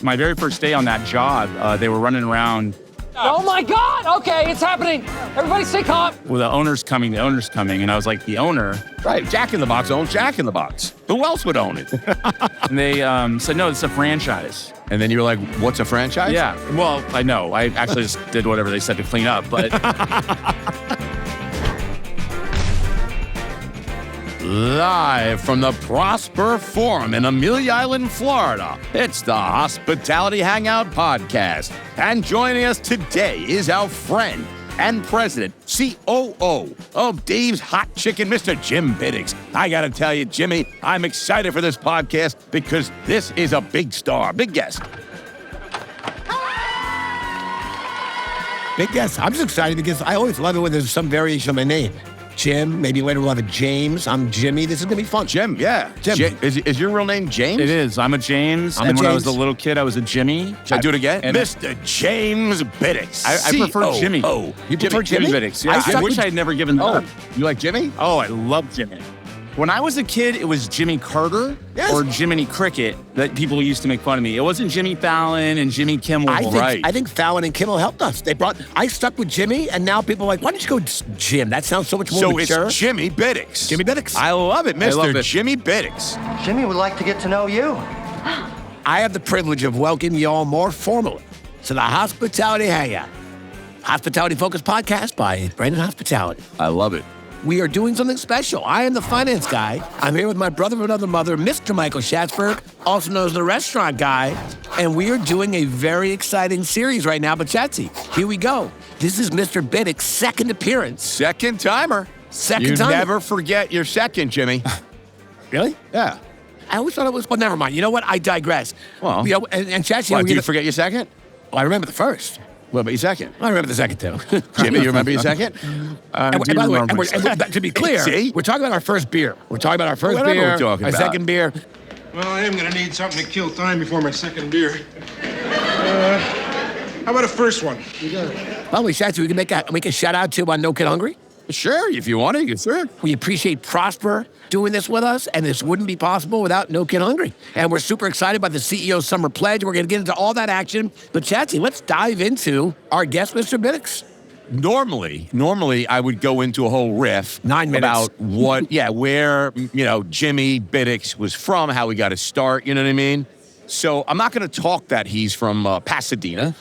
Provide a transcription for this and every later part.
My very first day on that job, they were running around. Oh my God! Okay, it's happening. Everybody stay calm. Well, the owner's coming. And I was like, the owner? Right, Jack in the Box owns Jack in the Box. Who else would own it? And they said, no, it's a franchise. And then you were like, what's a franchise? Yeah, well, I know. I actually just did whatever they said to clean up, but... Live from the Prosper Forum in Amelia Island, Florida, it's the Hospitality Hangout Podcast. And joining us today is our friend and president, COO of Dave's Hot Chicken, Mr. Jim Bitticks. I gotta tell you, Jimmy, I'm excited for this podcast because this is a big star, big guest. Big guest. I'm just excited because I always love it when there's some variation of my name. Jim, maybe later we'll have a James. I'm Jimmy. This is going to be fun. Jim, yeah. Jim. Is your real name James? It is. I'm a James. When I was a little kid, I was a Jimmy. Should I do it again? Mr. James Bitticks. I prefer Jimmy. Oh, you prefer Jimmy Bitticks? Yeah. I wish I had never given that up. You like Jimmy? Oh, I love Jimmy. When I was a kid, it was Jimmy Carter or Jiminy Cricket that people used to make fun of me. It wasn't Jimmy Fallon and Jimmy Kimmel. I think Fallon and Kimmel helped us. I stuck with Jimmy, and now people are like, why don't you go Jim? That sounds so much more mature. So it's Jimmy Bitticks. Jimmy Bitticks. I love it, Mr. Jimmy Bitticks. Jimmy would like to get to know you. I have the privilege of welcoming y'all more formally to the Hospitality Hangout. Hospitality-focused podcast by Brandon Hospitality. I love it. We are doing something special. I am the finance guy. I'm here with my brother from another mother, Mr. Michael Schatzberg, also known as the restaurant guy. And we are doing a very exciting series right now. But Chatsy, here we go. This is Mr. Bitticks' second appearance. Second timer. Second timer. You never forget your second, Jimmy. Really? Yeah. I always thought it was, well, never mind. You know what? I digress. Well, and Chatsy, do you forget your second? Well, I remember the first. What about your second? I remember the second, too. Jimmy, you remember your second? And by the way, to be clear, we're talking about our first beer. We're talking about our first beer, our second beer. Well, I am going to need something to kill time before my second beer. How about a first one? By the way, Chatsy, we can make a shout-out to No Kid Hungry. Sure, if you want to, you can sure. We appreciate Prosper doing this with us, and this wouldn't be possible without No Kid Hungry. And we're super excited about the CEO Summer Pledge. We're going to get into all that action. But Chatsy, let's dive into our guest, Mr. Bitticks. Normally, I would go into a whole riff 9 minutes about where Jimmy Bitticks was from, how he got his start. You know what I mean? So I'm not going to talk that he's from Pasadena,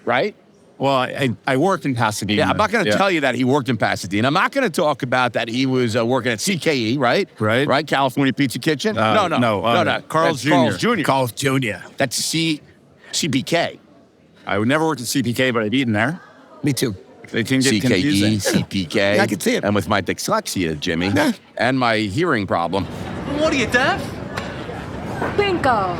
right? Well, I worked in Pasadena. Yeah, I'm not going to tell you that he worked in Pasadena. I'm not going to talk about that he was working at CKE, right? Right, California Pizza Kitchen. No. Carl's Jr. Carl's Jr. Carl's Jr. That's CPK. I would never worked at CPK, but I've eaten there. Me too. They can get confusing. CPK. Yeah, I can see it. And with my dyslexia, Jimmy, and my hearing problem. What are you, deaf? Bingo.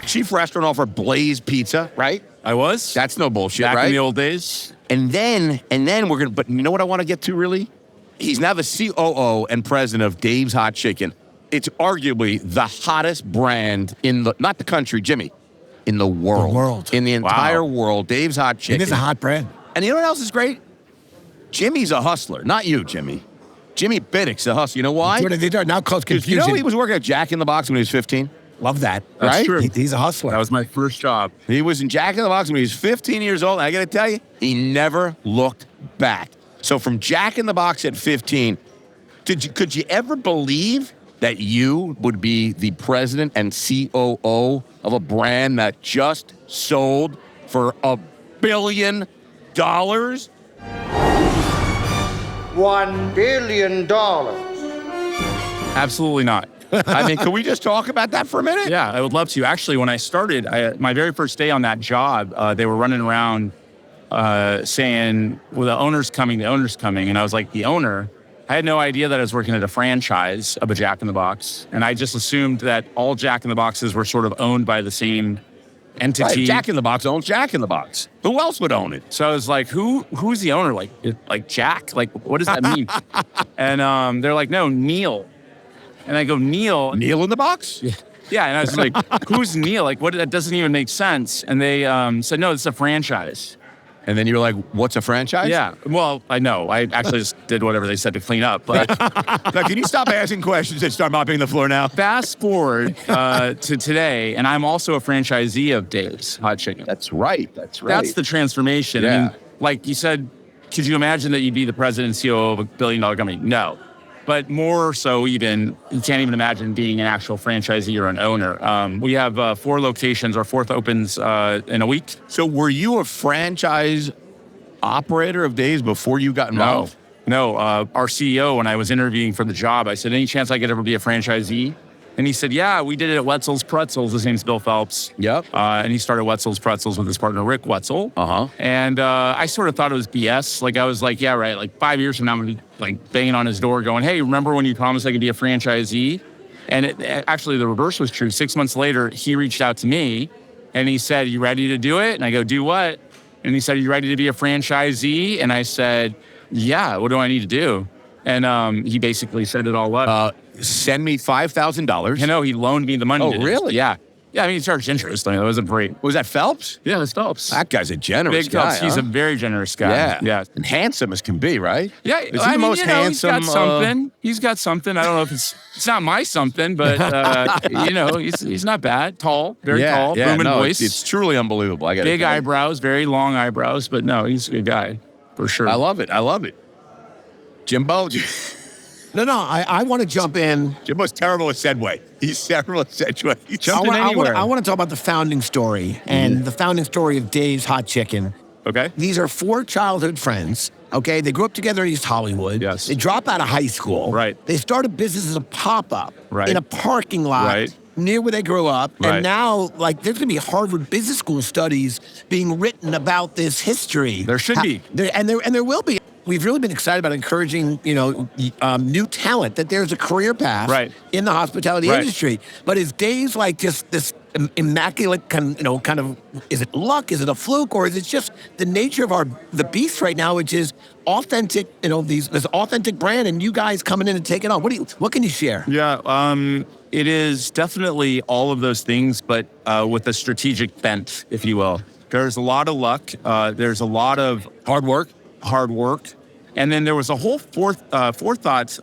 Chief restaurant offer Blaze Pizza, right? I was. That's no bullshit, Back right? in the old days. And then we're gonna. But you know what I want to get to really? He's now the COO and president of Dave's Hot Chicken. It's arguably the hottest brand in not the country, Jimmy, in the world. In the entire world, Dave's Hot Chicken. It is a hot brand. And you know what else is great? Jimmy's a hustler, not you, Jimmy. Jimmy Bitticks, the hustler. You know why? They are now cause confusion. You know he was working at Jack in the Box when he was 15? Love that. Right? That's true. He's a hustler. That was my first job. He was in Jack in the Box when he was 15 years old. And I got to tell you, he never looked back. So from Jack in the Box at 15, could you ever believe that you would be the president and COO of a brand that just sold for $1 billion? $1 billion. Absolutely not. I mean, can we just talk about that for a minute? Yeah, I would love to. Actually, when I started, my very first day on that job, they were running around saying, well, the owner's coming. And I was like, the owner? I had no idea that I was working at a franchise of a Jack in the Box. And I just assumed that all Jack in the Boxes were sort of owned by the same entity. Right, Jack in the Box owns Jack in the Box. Who else would own it? So I was like, who's the owner? Like Jack? Like, what does that mean? And they're like, no, Neil. And I go, Neil? Neil in the Box? Yeah, and I was like, who's Neil? Like, that doesn't even make sense. And they said, no, it's a franchise. And then you were like, what's a franchise? Yeah. Well, I know. I actually just did whatever they said to clean up. But Now, can you stop asking questions and start mopping the floor now? fast forward to today, and I'm also a franchisee of Dave's Hot Chicken. That's right. That's the transformation. I Yeah. mean, like you said, could you imagine that you'd be the president and CEO of a billion-dollar company? No. But more so even, you can't even imagine being an actual franchisee or an owner. We have 4 locations. Our 4th opens in a week. So were you a franchise operator of Dave's before you got involved? No. Our CEO, when I was interviewing for the job, I said, any chance I could ever be a franchisee? And he said, yeah, we did it at Wetzel's Pretzels. His name's Bill Phelps. Yep. And he started Wetzel's Pretzels with his partner, Rick Wetzel. Uh-huh. And I sort of thought it was BS. Like, I was like, yeah, right. Like 5 years from now, I'm going to be like banging on his door going, hey, remember when you promised I could be a franchisee? And actually, the reverse was true. 6 months later, he reached out to me and he said, you ready to do it? And I go, do what? And he said, are you ready to be a franchisee? And I said, yeah, what do I need to do? And he basically set it all up. Send me $5,000. You know, he loaned me the money. Oh, to do it. really? Yeah. Yeah, I mean, he charged interest. I mean, it wasn't great. Was that Phelps? Yeah, it's Phelps. That guy's a generous Big guy. Phelps. He's huh? a very generous guy. Yeah. Yeah. And handsome as can be, right? Yeah. Is he the most handsome? He's got something. He's got something. I don't know if it's not my something, but, you know, he's not bad. Tall, very tall, booming voice. It's truly unbelievable. I got Big eyebrows, very long eyebrows, but no, he's a good guy for sure. I love it. Jimbo? No, I want to jump in. Jimbo's terrible at Segway. He's terrible at Segway. I want to talk about the founding story and the founding story of Dave's Hot Chicken. Okay. These are 4 childhood friends. Okay, they grew up together in East Hollywood. Yes. They drop out of high school. Right. They start a business as a pop-up Right. in a parking lot Right. near where they grew up. Right. And now, like, there's going to be Harvard Business School studies being written about this history. There should be. There will be. We've really been excited about encouraging, new talent, that there's a career path Right. in the hospitality Right. industry. But is Dave's like just this immaculate kind of, is it luck? Is it a fluke? Or is it just the nature of the beast right now, which is authentic, this authentic brand and you guys coming in and taking on? What can you share? Yeah, it is definitely all of those things, but with a strategic bent, if you will. There's a lot of luck. There's a lot of hard work. And then there was a whole forethought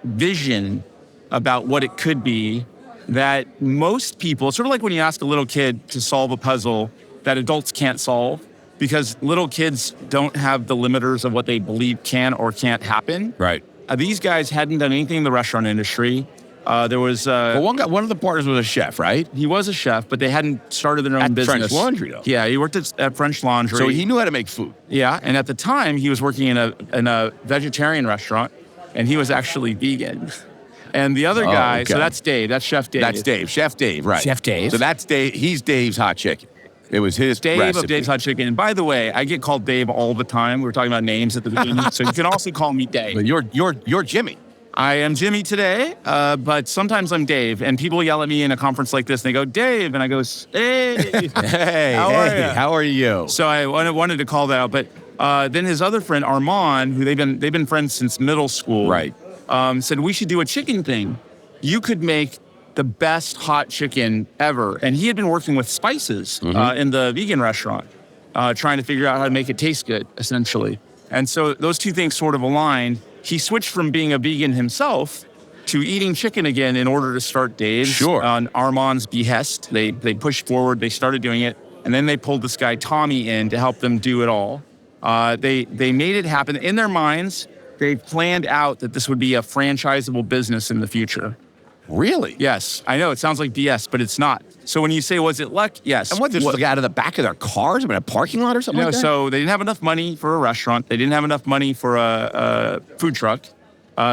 vision about what it could be that most people, sort of like when you ask a little kid to solve a puzzle that adults can't solve, because little kids don't have the limiters of what they believe can or can't happen. Right. These guys hadn't done anything in the restaurant industry. There was Well, one of the partners was a chef, right? he was a chef, but they hadn't started their own At business. French Laundry, though. Yeah, he worked at French Laundry. So he knew how to make food. Yeah, and at the time he was working in a vegetarian restaurant, and he was actually vegan. And the other guy, okay. so that's Dave, that's Chef Dave. That's Dave, Chef Dave, right. Chef Dave. So that's Dave. He's Dave's Hot Chicken. It was his Dave recipe. of Dave's Hot Chicken. And by the way, I get called Dave all the time. We were talking about names at the beginning, so you can also call me Dave. But you're Jimmy. I am Jimmy today, but sometimes I'm Dave. And people yell at me in a conference like this, and they go, Dave. And I go, hey. Hey, How are you? How are you? So I wanted to call that out. But then his other friend, Armand, who they've been friends since middle school, Right. Said, we should do a chicken thing. You could make the best hot chicken ever. And he had been working with spices in the vegan restaurant, trying to figure out how to make it taste good, essentially. And so those two things sort of aligned. He switched from being a vegan himself to eating chicken again in order to start Dave's. Sure. On Armand's behest. They pushed forward, they started doing it, and then they pulled this guy Tommy in to help them do it all. They made it happen. In their minds, they planned out that this would be a franchisable business in the future. Really? Yes, I know it sounds like BS, but it's not. So when you say, was it luck? Yes. And what, this was out of the back of their cars? I mean, a parking lot or something like that? So they didn't have enough money for a restaurant. They didn't have enough money for a food truck.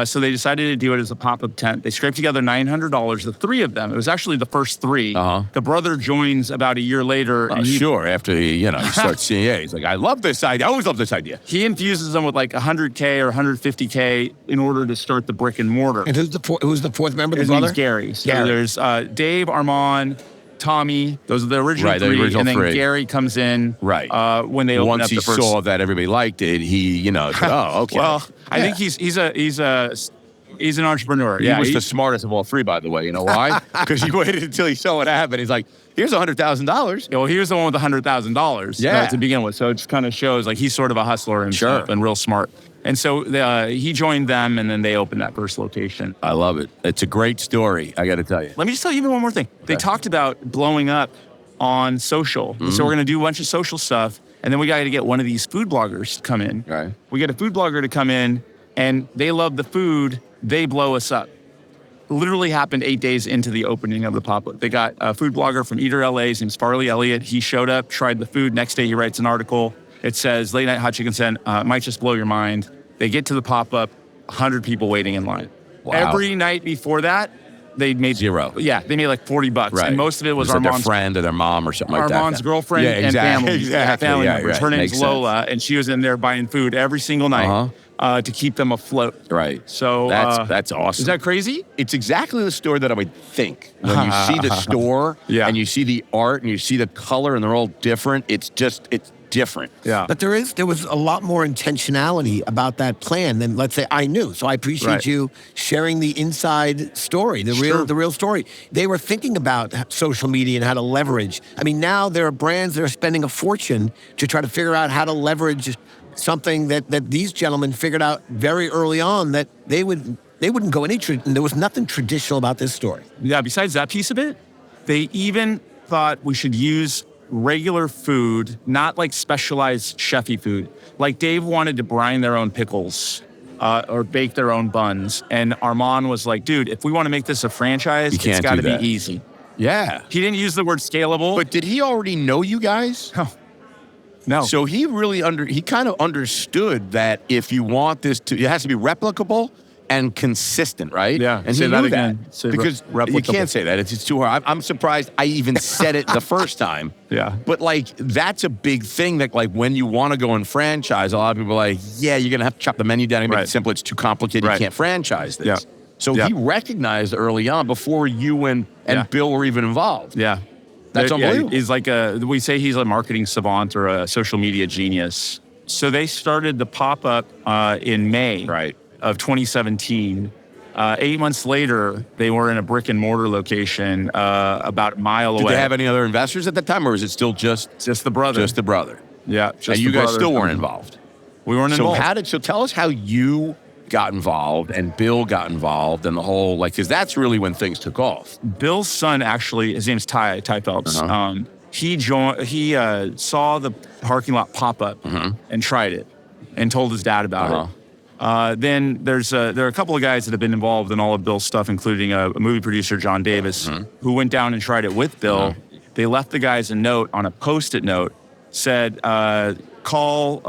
So they decided to do it as a pop-up tent. They scraped together $900, the 3 of them. It was actually the first 3. Uh-huh. The brother joins about a year later. And Sure, after you start seeing, he's like, I love this idea. I always love this idea. he infuses them with like $100K or $150K in order to start the brick and mortar. And who's the fourth member? His the brother? name's Gary. So Gary. there's Dave, Armand, Tommy. Those are the original Right, the 3. original and then 3. Gary comes in when they open Once up he the first. saw that everybody liked it, he, said, oh, okay. Well, I think he's a He's an entrepreneur. He was the smartest of all three, by the way. You know why? Because he waited until he saw what happened. He's like, here's $100,000. Well, he was the one with the $100,000 to begin with. So it just kind of shows like he's sort of a hustler himself and real smart. And so he joined them, and then they opened that first location. I love it. It's a great story, I got to tell you. Let me just tell you even one more thing. They talked about blowing up on social. So we're going to do a bunch of social stuff, and then we got to get one of these food bloggers to come in. Right. We get a food blogger to come in, and they love the food. They blow us up. Literally happened 8 days into the opening of the pop-up. They got a food blogger from Eater LA. His name's Farley Elliott. He showed up, tried the food. Next day, he writes an article. It says, late night hot chicken sand might just blow your mind. They get to the pop-up, 100 people waiting in line. Wow. Every night before that, they made zero. Yeah, they made like $40. Right. And most of it was like Armand's their friend or their mom or something like that. Armand's girlfriend and family. Exactly. Family Yeah, members. right. Her name's Makes Lola, and she was in there buying food every single night to keep them afloat. Right. So that's awesome. Is that crazy? It's exactly the store that I would think. When you see the store and you see the art and you see the color and they're all different, it's different. Yeah. But there was a lot more intentionality about that plan than, let's say, I knew. So I appreciate you sharing the inside story, the real story. They were thinking about social media and how to leverage. I mean, now there are brands that are spending a fortune to try to figure out how to leverage something that these gentlemen figured out very early on that they wouldn't go any. There was nothing traditional about this story. Yeah. Besides that piece of it, they even thought we should use regular food, not like specialized chefy food. Like Dave wanted to brine their own pickles or bake their own buns. And Armand was like, dude, if we want to make this a franchise, it's got to be easy. Yeah. He didn't use the word scalable. But did he already know you guys? No. So he really he kind of understood that if you want this it has to be replicable and consistent, right? Yeah. And say he that knew again. that Say because replicable. you can't say that. It's too hard. I'm surprised I even said it the first time. Yeah. But like that's a big thing that like when you want to go and franchise, a lot of people are like, yeah, you're gonna have to chop the menu down and make it simple. It's too complicated. You can't franchise this. Yeah. So he recognized early on before you and Bill were even involved. Yeah. That's unbelievable. He's like we say he's a marketing savant or a social media genius. So they started the pop-up in May of 2017. 8 months later, they were in a brick and mortar location about a mile away. Did they have any other investors at that time, or was it still just the brother? Just the brother. Yeah. And you guys still weren't involved. We weren't involved. So tell us how you got involved and Bill got involved and the whole because that's really when things took off. Bill's son actually, his name's Ty Phelps. He saw the parking lot pop up and tried it and told his dad about it. Then there are a couple of guys that have been involved in all of Bill's stuff, including a movie producer, John Davis, who went down and tried it with Bill. They left the guys a note on a Post-it note, said, call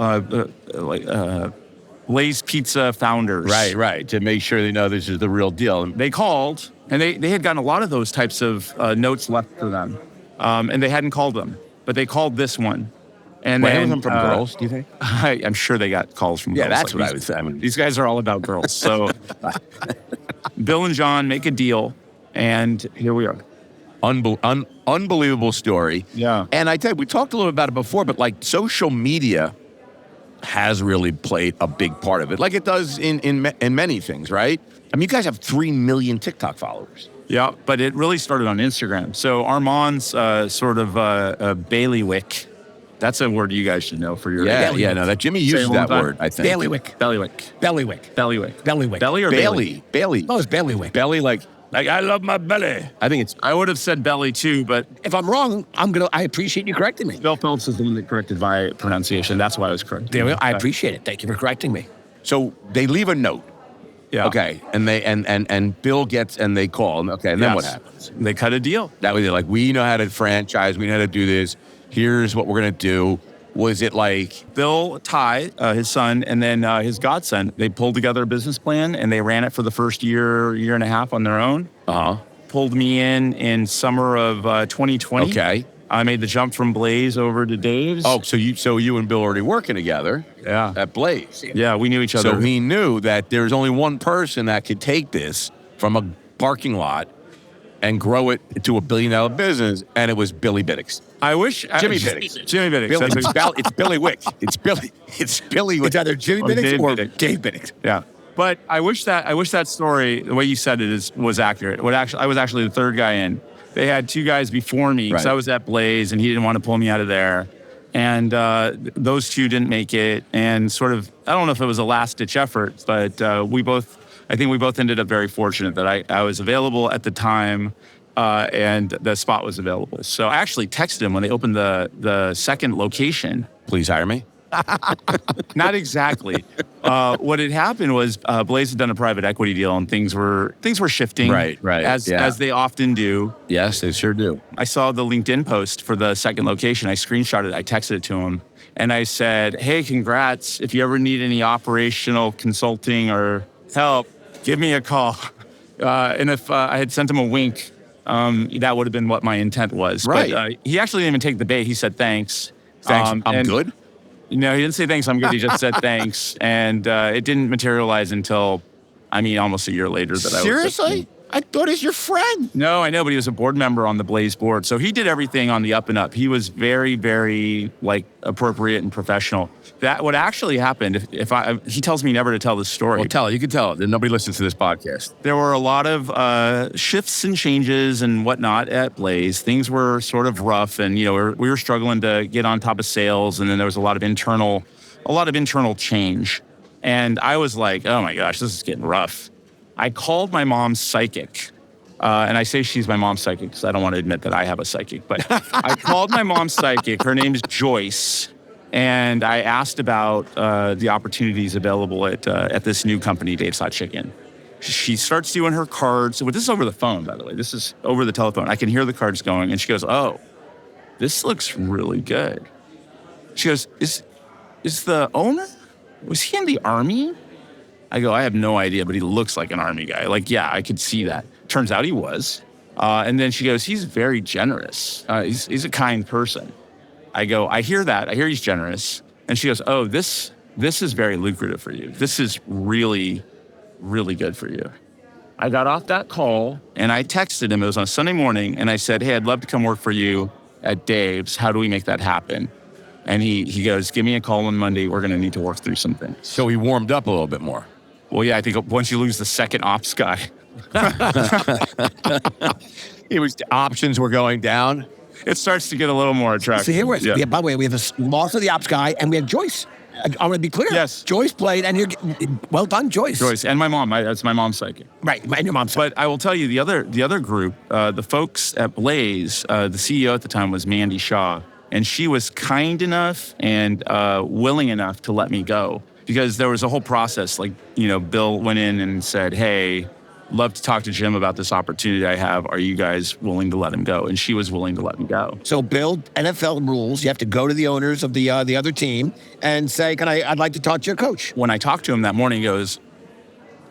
Lay's Pizza founders. Right, to make sure they know this is the real deal. They called, and they had gotten a lot of those types of notes left for them, and they hadn't called them, but they called this one. And then them from girls, do you think? I'm sure they got calls from girls. Yeah, that's what I would say. I mean, these guys are all about girls. So Bill and John make a deal, and here we are. Unbelievable story. Yeah. And I tell you, we talked a little about it before, but like social media has really played a big part of it, like it does in many things, right? I mean, you guys have 3 million TikTok followers. Yeah, but it really started on Instagram. So Armand's sort of bailiwick. That's a word you guys should know for your that Jimmy uses that word, I think. Bailiwick. Belly or Bailey? Bailey. Oh, it's bailiwick. Belly, like I love my belly. I would have said belly too, but If I'm wrong, I appreciate you correcting me. Bill Phelps is the one that corrected my pronunciation. That's why I was correct. There we go. I appreciate it. Thank you for correcting me. So they leave a note. Yeah. Okay. And they and Bill gets and they call. Okay. And then what happens? They cut a deal. That was it. Like, we know how to franchise. We know how to do this. Here's what we're gonna do. Was it like Bill, Ty, his son, and then his godson, they pulled together a business plan and they ran it for the first year and a half on their own. Pulled me in summer of 2020. Okay. I made the jump from Blaze over to Dave's. Oh, so you and Bill are already working together. Yeah. At Blaze. Yeah, we knew each other. So he knew that there's only one person that could take this from a parking lot and grow it to $1 billion business, and it was Billy Bitticks. I wish Jimmy Bitticks. Jimmy Bitticks. It's Billy Wick. It's Billy Wick. It's either Jimmy Bitticks Dave or Bitticks. Dave Bitticks. Yeah. But I wish that story, the way you said it, was accurate. I was actually the third guy in. They had two guys before me because I was at Blaze and he didn't want to pull me out of there. And those two didn't make it. And sort of, I don't know if it was a last ditch effort, but I think we both ended up very fortunate that I was available at the time and the spot was available. So I actually texted him when they opened the second location. Please hire me. Not exactly. What had happened was Blaze had done a private equity deal, and things were shifting, Right. as they often do. Yes, they sure do. I saw the LinkedIn post for the second location. I screenshotted it. I texted it to him, and I said, "Hey, congrats! If you ever need any operational consulting or help, give me a call." And if I had sent him a wink, that would have been what my intent was. Right. But he actually didn't even take the bait. He said, "Thanks." Thanks. I'm good. No, he didn't say thanks, I'm good. He just said thanks. And it didn't materialize until, almost a year later. Seriously? I thought he's your friend. No, I know, but he was a board member on the Blaze board. So he did everything on the up and up. He was very, very appropriate and professional. That what actually happened, he tells me never to tell this story. Well, tell it. You can tell it. Nobody listens to this podcast. There were a lot of shifts and changes and whatnot at Blaze. Things were sort of rough, and we were struggling to get on top of sales. And then there was a lot of internal change. And I was like, oh my gosh, this is getting rough. I called my mom's psychic, and I say she's my mom's psychic because I don't want to admit that I have a psychic. But I called my mom's psychic. Her name's Joyce. And I asked about the opportunities available at this new company, Dave's Hot Chicken. She starts doing her cards. So this is over the phone, by the way. This is over the telephone. I can hear the cards going. And she goes, oh, this looks really good. She goes, is the owner, was he in the Army? I go, I have no idea, but he looks like an Army guy. Yeah, I could see that. Turns out he was. And then she goes, he's very generous. He's a kind person. I go, I hear that. I hear he's generous. And she goes, oh, this is very lucrative for you. This is really, really good for you. I got off that call and I texted him. It was on a Sunday morning. And I said, hey, I'd love to come work for you at Dave's. How do we make that happen? And he goes, give me a call on Monday. We're going to need to work through some things. So he warmed up a little bit more. Well, yeah, I think once you lose the second ops guy. Options were going down. It starts to get a little more attractive. So here we are. Yeah. By the way, we have a loss of the ops guy, and we have Joyce. I want to be clear. Yes. Joyce played, and well done, Joyce. Joyce, and my mom. That's my mom's psychic. Right, and your mom's psychic. But I will tell you, the other group, the folks at Blaze, the CEO at the time was Mandy Shaw, and she was kind enough and willing enough to let me go. Because there was a whole process, Bill went in and said, hey, love to talk to Jim about this opportunity I have. Are you guys willing to let him go? And she was willing to let me go. So Bill, NFL rules, you have to go to the owners of the other team and say, I'd like to talk to your coach. When I talked to him that morning, he goes,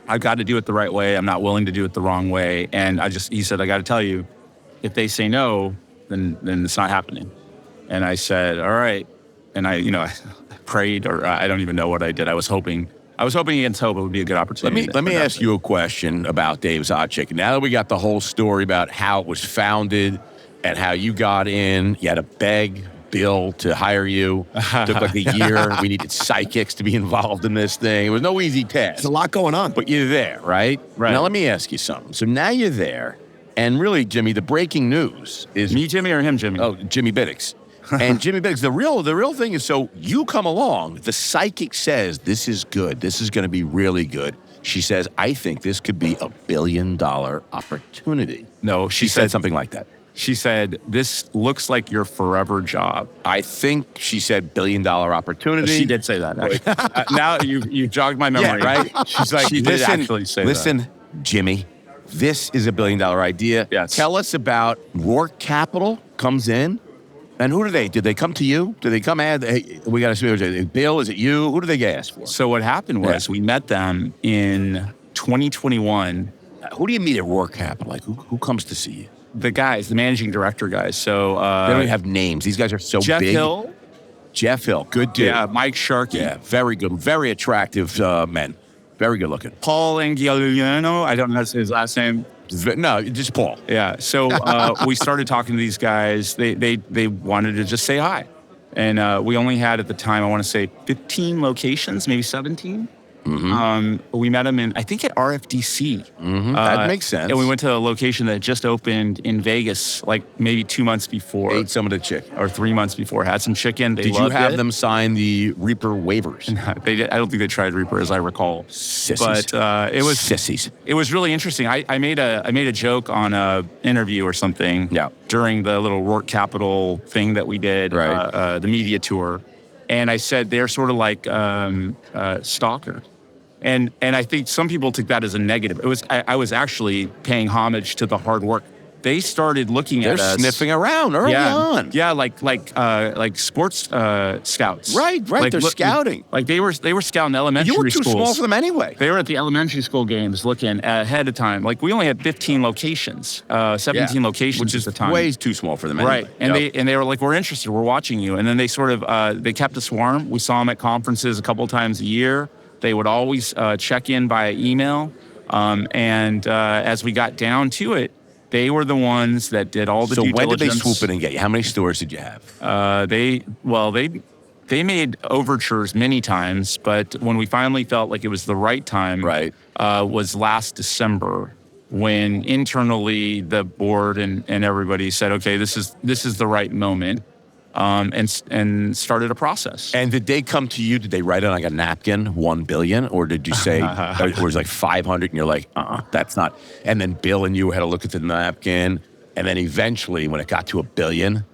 I've got to do it the right way. I'm not willing to do it the wrong way. And he said, I got to tell you, if they say no, then it's not happening. And I said, all right. And I prayed, or I don't even know what I did. I was hoping against hope it would be a good opportunity. Let me ask you a question about Dave's Hot Chicken. Now that we got the whole story about how it was founded and how you got in, you had to beg Bill to hire you. It took like a year. We needed psychics to be involved in this thing. It was no easy task. There's a lot going on. But you're there, right? Right. Now let me ask you something. So now you're there, and really, Jimmy, the breaking news is... Me, Jimmy, or him, Jimmy? Oh, Jimmy Bitticks. And Jimmy Bitticks, the real thing is, so you come along, the psychic says, this is good, this is going to be really good. She says, I think this could be $1 billion opportunity. No, she said something like that. She said, this looks like your forever job. I think she said $1 billion opportunity. She did say that, actually. Now you jogged my memory. Yeah, right? She's like, she did actually say that. Listen, Jimmy, this is $1 billion idea. Yes. Tell us about Rourke Capital comes in. And who do they? Did they come to you? Did they come add, hey, we got to see, is it Bill? Is it you? Who do they ask for? So what happened was we met them in 2021. Who do you meet at Rourke Capital? Like, who comes to see you? The guys, the managing director guys. So they don't even have names. These guys are so Jeff big. Hill. Jeff Hill, good dude. Yeah, Mike Sharkey. Yeah, very good, very attractive men. Very good looking. Paul Angioliano, I don't know his last name. No, just Paul. Yeah. So we started talking to these guys. They wanted to just say hi. And we only had at the time, I want to say 15 locations, maybe 17. We met him I think at RFDC. That makes sense. And we went to a location that just opened in Vegas, like maybe 2 months before. Ate some of the chicken. Or 3 months before. Had some chicken. They Did you loved have it. them sign the Reaper waivers? They did. I don't think they tried Reaper, as I recall. Sissies. But it was sissies. It was really interesting. I made a joke on a interview or something. Yeah. During the little Rourke Capital thing that we did, Right. The media tour, and I said they're sort of like stalkers. And I think some people took that as a negative. It was I was actually paying homage to the hard work. They started looking They're at us. sniffing around early on. Yeah, like sports scouts. Right. They're scouting. Like they were scouting elementary You were too schools. small for them anyway. They were at the elementary school games looking ahead of time. Like we only had 15 locations, 17 locations which is at the time. way too small for them anyway. Right. And they were like, we're interested. We're watching you. And then they sort of they kept us warm. We saw them at conferences a couple of times a year. They would always check in via email. And as we got down to it, they were the ones that did all the due when did they diligence. swoop in and get you? How many stores did you have? They made overtures many times, but when we finally felt like it was the right time, was last December, when internally the board and everybody said, okay, this is the right moment. And started a process. And did they come to you? Did they write on like a napkin, 1 billion? Or did you say, or it was like 500 and you're like, that's not. And then Bill and you had to look at the napkin. And then eventually when it got to 1 billion,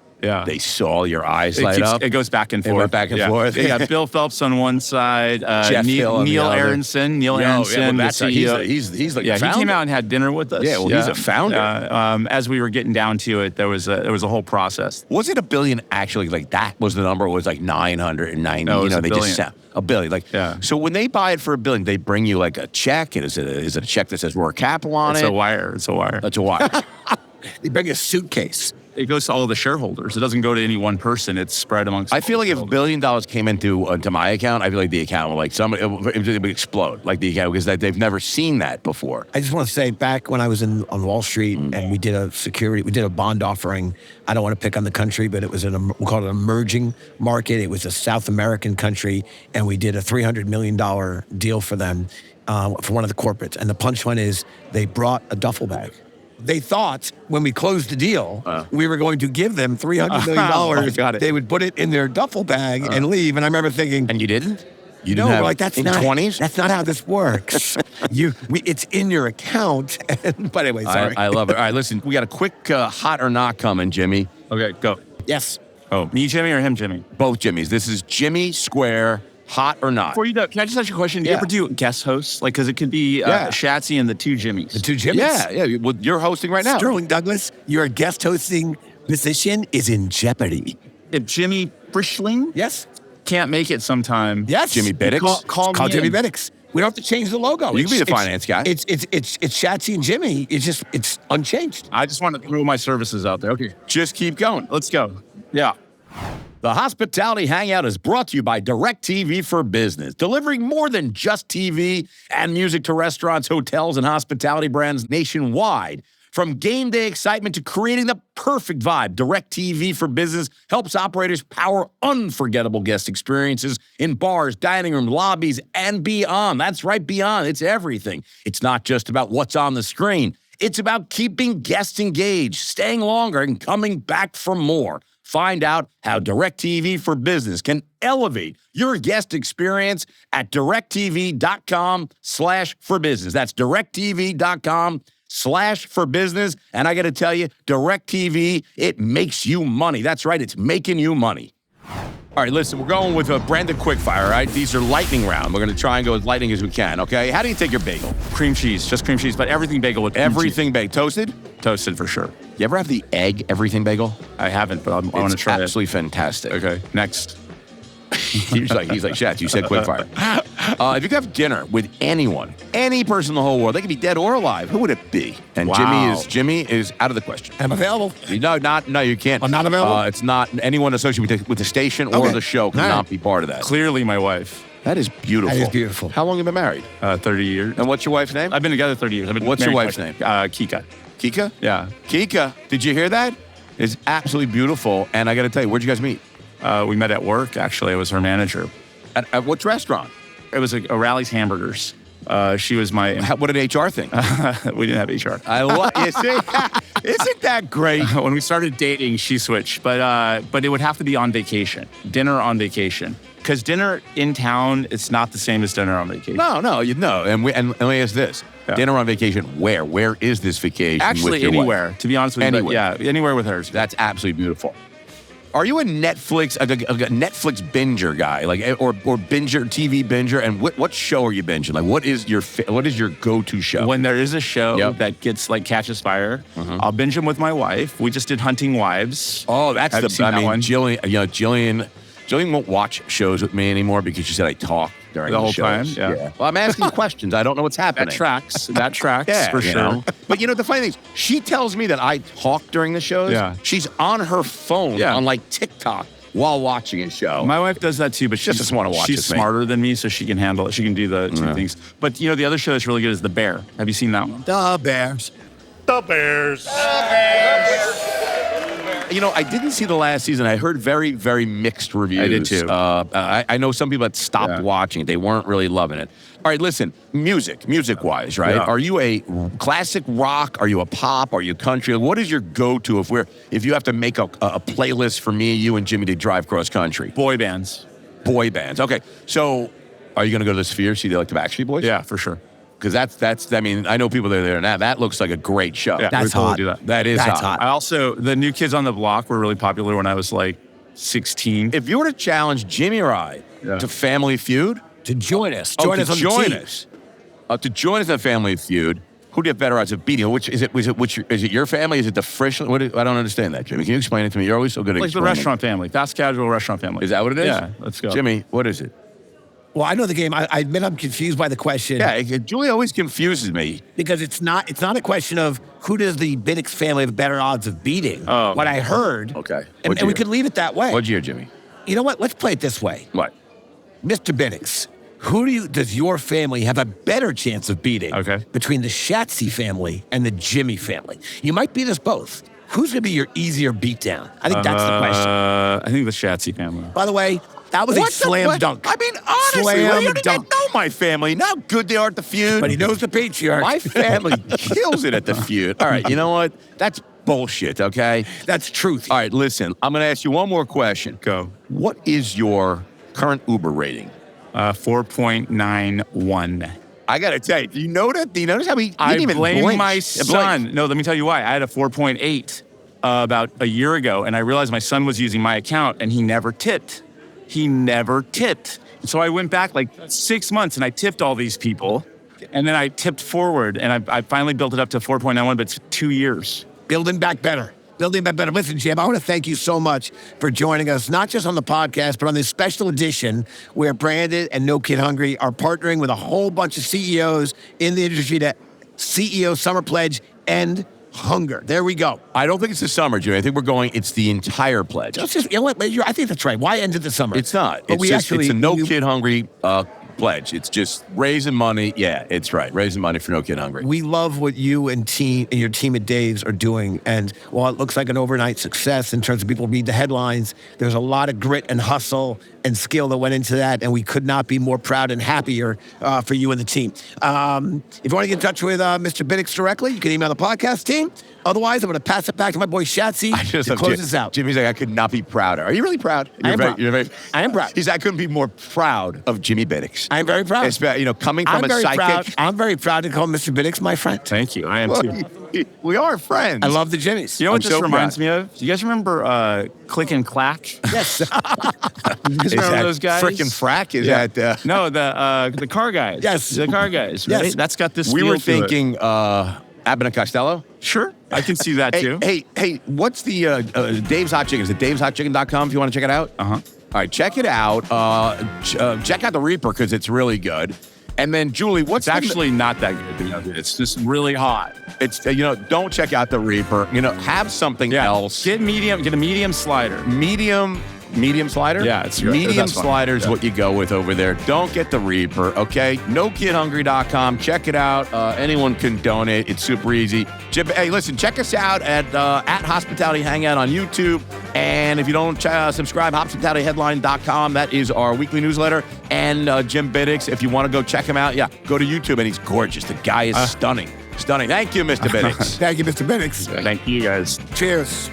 they saw your eyes light up. It goes back and forth. It went back and forth. They got Bill Phelps on one side, Jeff Hill on the Neil other. Aronson, the CEO. He's like the founder. He came out and had dinner with us. Yeah, well, he's a founder. As we were getting down to it, there was a whole process. Was it 1 billion actually? Like that was the number? Or was like 990? No, it was they $1 billion. just sound 1 billion. Like So when they buy it for 1 billion, they bring you like a check. And is it a check that says Rourke Capital on It's it? a wire. It's a wire. That's a wire. They bring a suitcase. It goes to all the shareholders. It doesn't go to any one person. It's spread amongst. I feel like if $1 billion came into my account, I feel like the account would it would explode, like the account, because they've never seen that before. I just want to say, back when I was on Wall Street and we did a bond offering. I don't want to pick on the country, but it was we call it an emerging market. It was a South American country, and we did a $300 million deal for them, for one of the corporates. And the punchline is they brought a duffel bag. They thought when we closed the deal, we were going to give them $300 million. Got it. They would put it in their duffel bag and leave. And I remember thinking, And you didn't? You no, didn't have we're like, that's in not 20s? That's not how this works. It's in your account. But anyway, sorry. I love it. All right, listen, we got a quick hot or not coming, Jimmy. Okay, go. Yes. Oh, me, Jimmy, or him, Jimmy? Both Jimmys. This is Jimmy Square, hot or not. Before you do, can I just ask you a question? Do you Yeah. ever do guest hosts? Like, because it could be Shatsy and the two Jimmys. The two Jimmys. Yeah. Well, you're hosting right now. Sterling Douglas, your guest hosting position is in jeopardy. If Jimmy Frischling Yes. can't make it sometime, Yes. Jimmy Bitticks? call Call me Jimmy in. Bitticks. We don't have to change the logo. You can be the finance guy. It's Shatsy and Jimmy. It's unchanged. I just want to throw my services out there. Okay, Just keep going. let's go. Yeah. The Hospitality Hangout is brought to you by DirecTV for Business, delivering more than just TV and music to restaurants, hotels, and hospitality brands nationwide. From game day excitement to creating the perfect vibe, DirecTV for Business helps operators power unforgettable guest experiences in bars, dining rooms, lobbies, and beyond. That's right, beyond. It's everything. It's not just about what's on the screen. It's about keeping guests engaged, staying longer, and coming back for more. Find out how DirecTV for Business can elevate your guest experience at directtv.com/forbusiness. That's directtv.com/forbusiness. And I got to tell you, DirecTV, it makes you money. That's right, it's making you money. All right, listen, we're going with a branded quickfire, all right? These are lightning round. We're going to try and go as lightning as we can, okay? How do you take your bagel? Cream cheese, just cream cheese, but everything bagel with cream Everything bagel. Toasted? cheese. Toasted for sure. You ever have the egg everything bagel? I haven't, but I want to It's try absolutely fantastic. it. Okay, next. he's like, Shatz, you said quickfire. If you could have dinner with anyone, any person in the whole world, they could be dead or alive, who would it be? And Wow. Jimmy is out of the question. I'm available. No, you can't. I'm not available? It's not anyone associated with the station or Okay. the show All right. cannot be part of that. Clearly my wife, That is beautiful. That is beautiful. How long have you been married? 30 years. And what's your wife's name? I've been together 30 years. I've been What's your married wife's twice. name? Kika. Kika? Yeah. Kika, did you hear that? It's absolutely beautiful. And I got to tell you, where'd you guys meet? We met at work, actually. I was her manager. At which restaurant? It was a Rally's Hamburgers. She was my. What did HR think? We didn't have HR. I love. You see, isn't that great? When we started dating, she switched, but it would have to be on vacation, dinner on vacation, because dinner in town, it's not the same as dinner on vacation. No, you know. And let me ask this: dinner on vacation, where? Where is this vacation? Actually, with your anywhere. wife? To be honest with you, Anywhere. yeah, anywhere with hers. That's absolutely beautiful. Are you a Netflix binger guy, like or binger TV binger? And what show are you binging? Like, what is your go-to show? When there is a show that gets like catches fire, I'll binge them with my wife. We just did Hunting Wives. Oh, that's Have you seen that one? Jillian won't watch shows with me anymore because she said I talk during The whole shows. time? Yeah. Well, I'm asking questions. I don't know what's happening. That tracks Yeah, for you sure. know? But the funny thing is, she tells me that I talk during the shows. Yeah. She's on her phone on like TikTok while watching a show. My wife does that too, but she doesn't want to watch she's with me. smarter than me, so she can handle it. She can do the two things. But the other show that's really good is The Bear. Have you seen that one? The Bears. I didn't see the last season. I heard very, very mixed reviews. I did too. I know some people that stopped watching it. They weren't really loving it. All right, listen, music-wise, right? Yeah. Are you a classic rock? Are you a pop? Are you country? What is your go-to if you have to make a playlist for me, you, and Jimmy to drive cross country? Boy bands. Boy bands. Okay, so are you going to go to the Sphere, see the Backstreet Boys? Yeah, for sure. Because that's. I mean, I know people that are there now. That looks like a great show. Yeah, That's we totally hot. do that. That is That's hot. hot. I also, the New Kids on the Block were really popular when I was like 16. If you were to challenge Jimmy or I to Family Feud, To join us. to Join us on the join team. us, to join us on Family Feud, who do you have better odds of beating? Which is it? Is it your family? Is it the Frisch? I don't understand that, Jimmy. Can you explain it to me? You're always so good at Like the explaining. restaurant family, fast casual restaurant family. Is that what it is? Yeah, let's go. Jimmy, what is it? Well, I know the game. I admit I'm confused by the question. Yeah, Julie always confuses me. Because it's not a question of who does the Bitticks family have better odds of beating. Oh. What I heard. Okay. And What'd you we hear? could leave it that way. What'd you hear, Jimmy? You know what? Let's play it this way. What? Mr. Bitticks, does your family have a better chance of beating between the Shatsy family and the Jimmy family? You might beat us both. Who's going to be your easier beatdown? I think that's the question. I think the Shatsy family. By the way, that was a slam dunk. I mean, honestly, Slam you don't even dunk. know my family. How good they are at the feud. But he knows the patriarch. My family kills it at the feud. All right, you know what? That's bullshit, okay? That's truth. All right, listen, I'm going to ask you one more question. Go. What is your current Uber rating? 4.91. I got to tell you, do you notice how he I didn't even blame blink? my son. No, let me tell you why. I had a 4.8 about a year ago, and I realized my son was using my account, and he never tipped. So I went back like 6 months, and I tipped all these people, and then I tipped forward, and I finally built it up to 4.91, but it's 2 years. Building back better. Listen, Jim, I want to thank you so much for joining us, not just on the podcast, but on this special edition where Branded and No Kid Hungry are partnering with a whole bunch of CEOs in the industry to CEO Summer Pledge End Hunger. There we go. I don't think it's the summer, Jimmy. I think we're going, it's the entire pledge. Let's just, you know what? I think that's right. Why end it this summer? It's not. But It's a No Kid Hungry pledge. It's just raising money. Yeah, it's right. Raising money for No Kid Hungry. We love what you and your team at Dave's are doing. And while it looks like an overnight success in terms of people read the headlines, there's a lot of grit and hustle and skill that went into that. And we could not be more proud and happier for you and the team. If you want to get in touch with Mr. Bitticks directly, you can email the podcast team. Otherwise, I'm going to pass it back to my boy Shatsy to close this out. Jimmy's like, I could not be prouder. Are you really proud? I am proud. I am proud. I couldn't be more proud of Jimmy Bitticks. I am very proud. Coming from a psychic. I'm very proud to call Mr. Bitticks my friend. Thank you. I am too. We are friends. I love the Jimmies. You know what I'm this so reminds proud. me of? Do you guys remember Click and Clack? Yes. You guys remember those guys? Frickin' frack is that? No, the car guys. Yes. The car guys, right? Yes. That's got this We feel were to it. thinking Abbott and Costello. Sure, I can see that too. Hey, what's the Dave's Hot Chicken? Is it daveshotchicken.com if you want to check it out? Uh-huh. All right, check it out. Check out the Reaper because it's really good. And then, Julie, It's actually not that good. It's just really hot. It's don't check out the Reaper. Have something else. Get a medium slider. Medium slider? Yeah, it's good. Medium That's fine. slider is Yeah. what you go with over there. Don't get the Reaper, okay? NoKidHungry.com. Check it out. Anyone can donate. It's super easy. Hey, listen, check us out at Hospitality Hangout on YouTube And if you don't subscribe, hospitalityheadline.com. That is our weekly newsletter. And Jim Bitticks, if you want to go check him out, go to YouTube. And he's gorgeous. The guy is stunning. Stunning. Thank you, Mr. Bitticks. Thank you, Mr. Bitticks. Thank you, guys. Cheers.